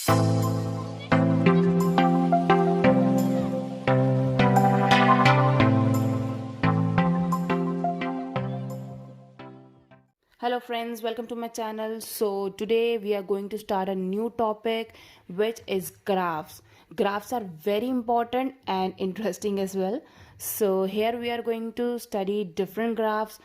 Hello friends, welcome to my channel. So today we are going to start a new topic, which is graphs. Graphs are very important and interesting as well. So here we are going to study different graphs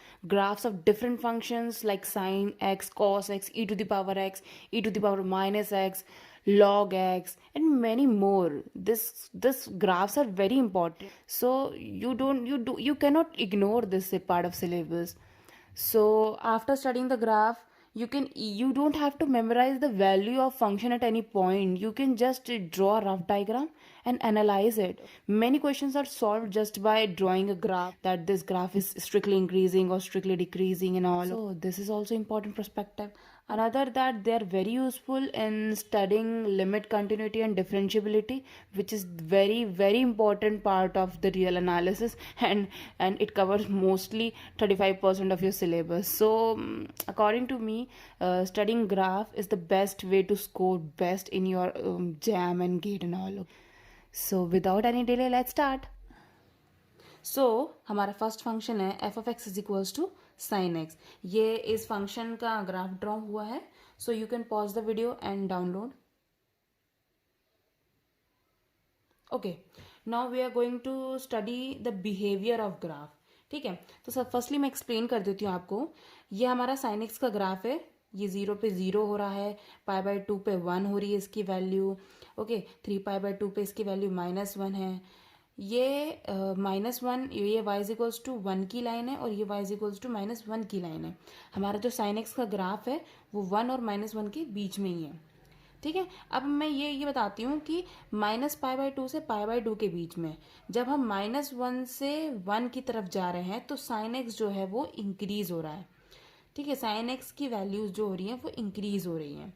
of different functions like sine x, cos x, e to the power x, e to the power minus x, log x, and many more. This graphs are very important. So you cannot ignore this part of syllabus. So after studying the graph, you don't have to memorize the value of function at any point. You can just draw a rough diagram and analyze it. Many questions are solved just by drawing a graph, that this graph is strictly increasing or strictly decreasing and all. So this is also important perspective. Another, that they are very useful in studying limit continuity and differentiability, which is very important part of the real analysis, and it covers mostly 35% of your syllabus. So according to me, studying graph is the best way to score best in your jam and gate and all. So without any delay, let's start. So हमारा first function है f of x is equals to sine x. ये इस function का graph draw हुआ है. So you can pause the video and download. Okay, now we are going to study the behaviour of graph. ठीक है, तो सब फर्स्टली मैं एक्सप्लेन कर देती हूँ आपको. ये हमारा साइन एक्स का ग्राफ है. ये 0 पे 0 हो रहा है, पाई बाय 2 पे 1 हो रही है इसकी वैल्यू. ओके, 3 पाई बाय 2 पे इसकी वैल्यू -1 है. ये -1, ये y इज इक्वल्स टू 1 की लाइन है और ये y इज इक्वल्स टू -1 की लाइन है. हमारा जो साइन एक्स का ग्राफ है वो 1 और -1 के बीच में ही है. ठीक है, अब मैं ये बताती हूँ कि -π/2 से π/2 के बीच में जब हम -1 से 1 की तरफ जा रहे हैं तो साइन एक्स जो है वो इंक्रीज हो रहा है. ठीक है, साइन एक्स की वैल्यूज जो हो रही हैं वो इंक्रीज हो रही हैं.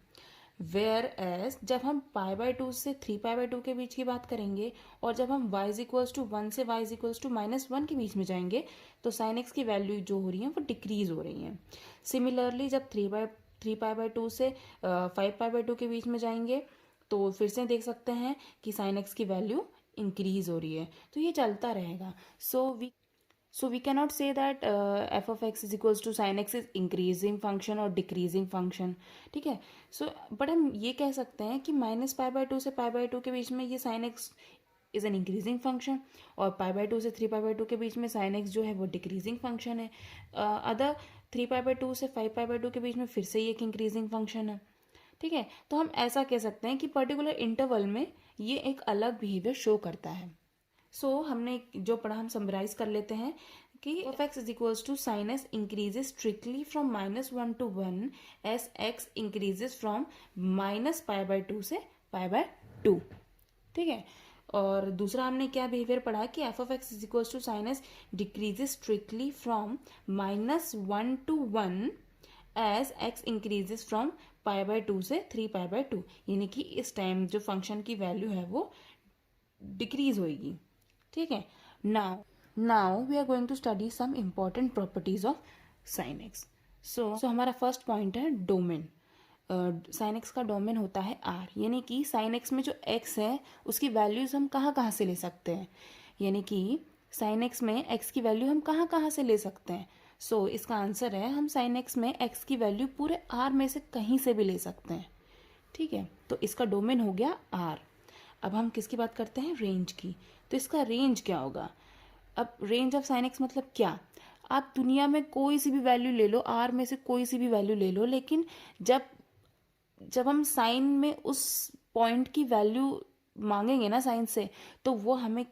वेयर एज जब हम π/2 से 3π/2 के बीच की बात करेंगे और जब हम y इज इक्वल्स टू 1 से y इज इक्वल्स टू -1 के बीच में जाएंगे तो साइन एक्स की वैल्यू जो हो रही है वो डिक्रीज हो रही हैं. सिमिलरली जब 3π/2 से 5π/2 के बीच में जाएंगे तो फिर से देख सकते हैं कि साइन एक्स की वैल्यू इंक्रीज हो रही है. तो ये चलता रहेगा. So we cannot say that f of x is equals to sin x is increasing function or decreasing function. ठीक है, so but हम ये कह सकते हैं कि -π/2 से π/2 के बीच में ये sin x is an increasing function और π/2 से 3π/2 के बीच में sin x जो है वो डिक्रीजिंग फंक्शन है. अदर 3π/2 से 5π/2 के बीच में फिर से ये एक इंक्रीजिंग फंक्शन है. ठीक है, तो हम ऐसा कह सकते हैं कि पर्टिकुलर इंटरवल में ये एक अलग बिहेवियर शो करता है. सो हमने जो पढ़ा हम समराइज कर लेते हैं कि f x is equals to sine s increases strictly from -1 to 1 as x increases from -π/2 से π/2. ठीक है, और दूसरा हमने क्या बिहेवियर पढ़ा कि f of x is equals to sine s decreases strictly from -1 to 1 as x increases from π/2 से 3π/2. यानी कि इस टाइम जो फंक्शन की वैल्यू है वो डिक्रीज होगी. ठीक है, now we are going to study some important properties of sine x. So हमारा फर्स्ट पॉइंट है डोमेन. साइन एक्स का डोमेन होता है आर. यानी कि साइन एक्स में जो एक्स है उसकी वैल्यूज हम कहाँ से ले सकते हैं. यानी कि साइन एक्स में एक्स की वैल्यू हम कहाँ से ले सकते हैं. सो इसका आंसर है हम साइन एक्स में एक्स की वैल्यू पूरे आर में से कहीं से भी ले सकते हैं. ठीक है, तो इसका डोमेन हो गया आर. अब हम किसकी बात करते हैं, रेंज की. तो इसका रेंज क्या होगा. अब रेंज ऑफ साइन एक्स मतलब क्या. आप दुनिया में कोई सी भी वैल्यू ले लो, आर में से कोई सी भी वैल्यू ले लो, लेकिन जब हम साइन में उस पॉइंट की वैल्यू मांगेंगे ना साइन से, तो वो हमें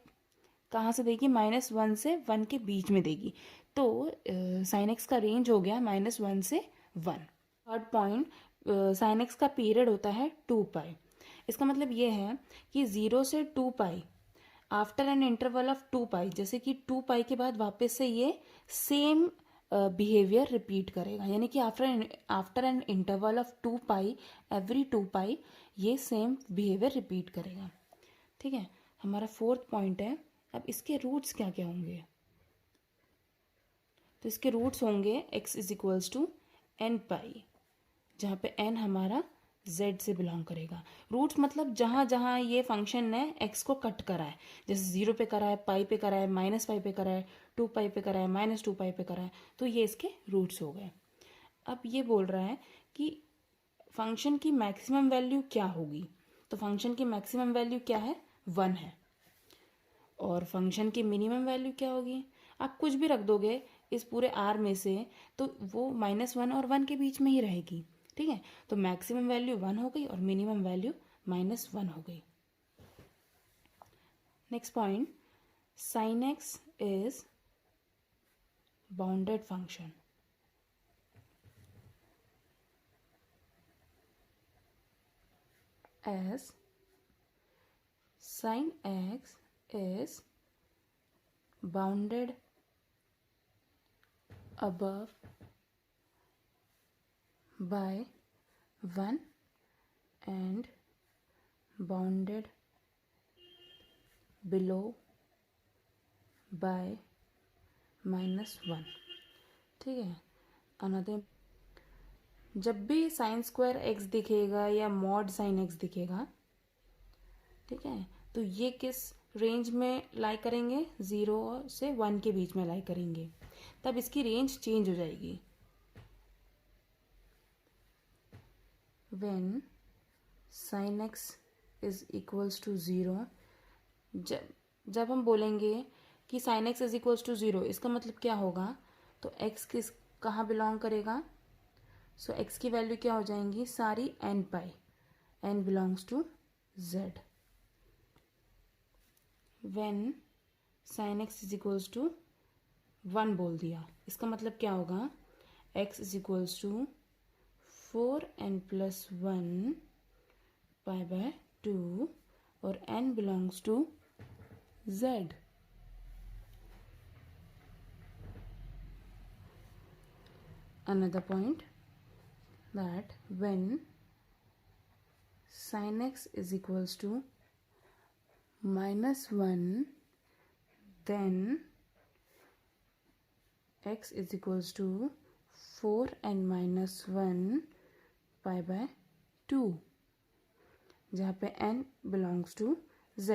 कहाँ से देगी, -1 से 1 के बीच में देगी. तो साइन एक्स का रेंज हो गया -1 से 1. थर्ड पॉइंट, साइन एक्स का पीरियड होता है 2π. इसका मतलब ये है कि 0 से 2π आफ्टर एन इंटरवल ऑफ 2π, जैसे कि 2π के बाद वापस से ये सेम बिहेवियर रिपीट करेगा. यानी कि after an interval of 2π every 2π ये सेम बिहेवियर रिपीट करेगा. ठीक है, हमारा फोर्थ पॉइंट है. अब इसके रूट्स क्या क्या होंगे. तो इसके रूट्स होंगे x is equals to nπ, जहाँ पे n हमारा जेड से बिलोंग करेगा। रूट्स मतलब जहाँ जहाँ ये फंक्शन ने एक्स को कट करा है, जैसे 0 पे करा है, पाई पे करा है, -पाई पे करा है, 2 पाई पे करा है, -2 पाई पे करा है, तो ये इसके रूट्स हो गए। अब ये बोल रहा है कि फंक्शन की मैक्सिमम वैल्यू क्या होगी, तो फंक्शन की मैक्सिमम वैल्यू क्या है, 1 है। और फंक्शन की मिनिमम वैल्यू क्या होगी, आप कुछ भी रख दोगे इस पूरे आर में से तो वो -1 और 1 के बीच में ही रहेगी, ठीक है। तो मैक्सिमम वैल्यू 1 हो गई और मिनिमम वैल्यू -1 हो गई। Next point, sin x is bounded function. as sin x is bounded above by 1 and bounded below by -1, ठीक है। अनदर, जब भी साइन स्क्वायर एक्स दिखेगा या मॉड साइन एक्स दिखेगा, ठीक है, तो ये किस रेंज में लाई करेंगे, 0 से 1 के बीच में लाई करेंगे, तब इसकी रेंज चेंज हो जाएगी। When sine x is equals to 0, जब हम बोलेंगे कि sine x is equals to 0, इसका मतलब क्या होगा, तो एक्स किस कहाँ बिलोंग करेगा, सो एक्स की वैल्यू क्या हो जाएंगी, सारी n pi, n belongs to z। When sine x is equals to 1 बोल दिया, इसका मतलब क्या होगा, x is equals to 4n + 1 pi by 2 और n belongs to z। Another point, that when sin x is equals to -1, then x is equals to 4n - 1 pi by 2, जहाँ पे n belongs to z।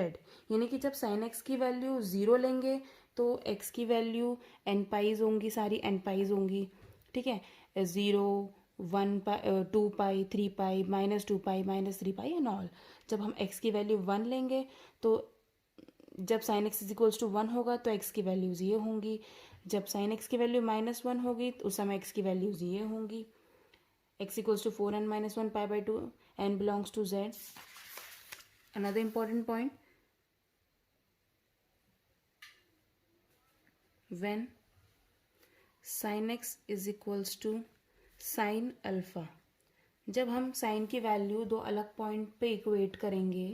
यानी कि जब sin x की value 0 लेंगे तो x की वैल्यू n पाइज होंगी, सारी n पाइज होंगी, ठीक है। 0, 1 पाई, 2 पाई, 3 पाई, -2 पाई, -3 पाई एंड ऑल। जब हम x की वैल्यू 1 लेंगे तो जब sin x is equals to 1 होगा तो x की वैल्यूज ये होंगी, जब sin x की वैल्यू -1 होगी तो उस समय x की वैल्यूज ये होंगी। x equals to 4n - 1 pi by 2, n belongs to z। Another important point, when sin x is equals to sin alpha, जब हम साइन की वैल्यू दो अलग पॉइंट पे इक्वेट करेंगे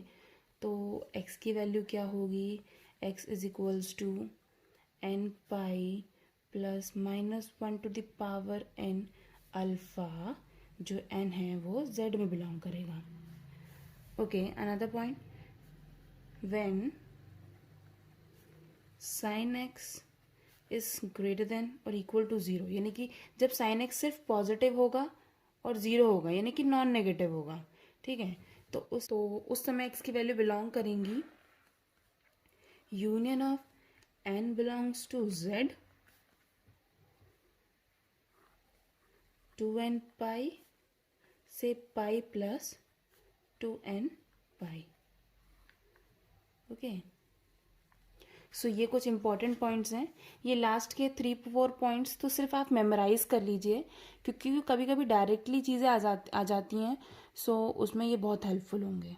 तो x की वैल्यू क्या होगी, x is equals to n pi plus -1 to the power n alpha, जो n है वो z में बिलोंग करेगा। Okay, another point, when sin x is greater than और इक्वल टू 0, यानी कि जब sin x सिर्फ पॉजिटिव होगा और 0 होगा, यानी कि नॉन नेगेटिव होगा, ठीक है, तो उस समय x की वैल्यू बिलोंग करेंगी union of n belongs to z 2n pi से पाई प्लस 2n पाई। ओके, सो ये कुछ इंपॉर्टेंट पॉइंट्स हैं। ये लास्ट के 3-4 पॉइंट्स तो सिर्फ आप मेमोराइज कर लीजिए, क्योंकि कभी कभी डायरेक्टली चीज़ें आ जाती हैं, सो उसमें ये बहुत हेल्पफुल होंगे।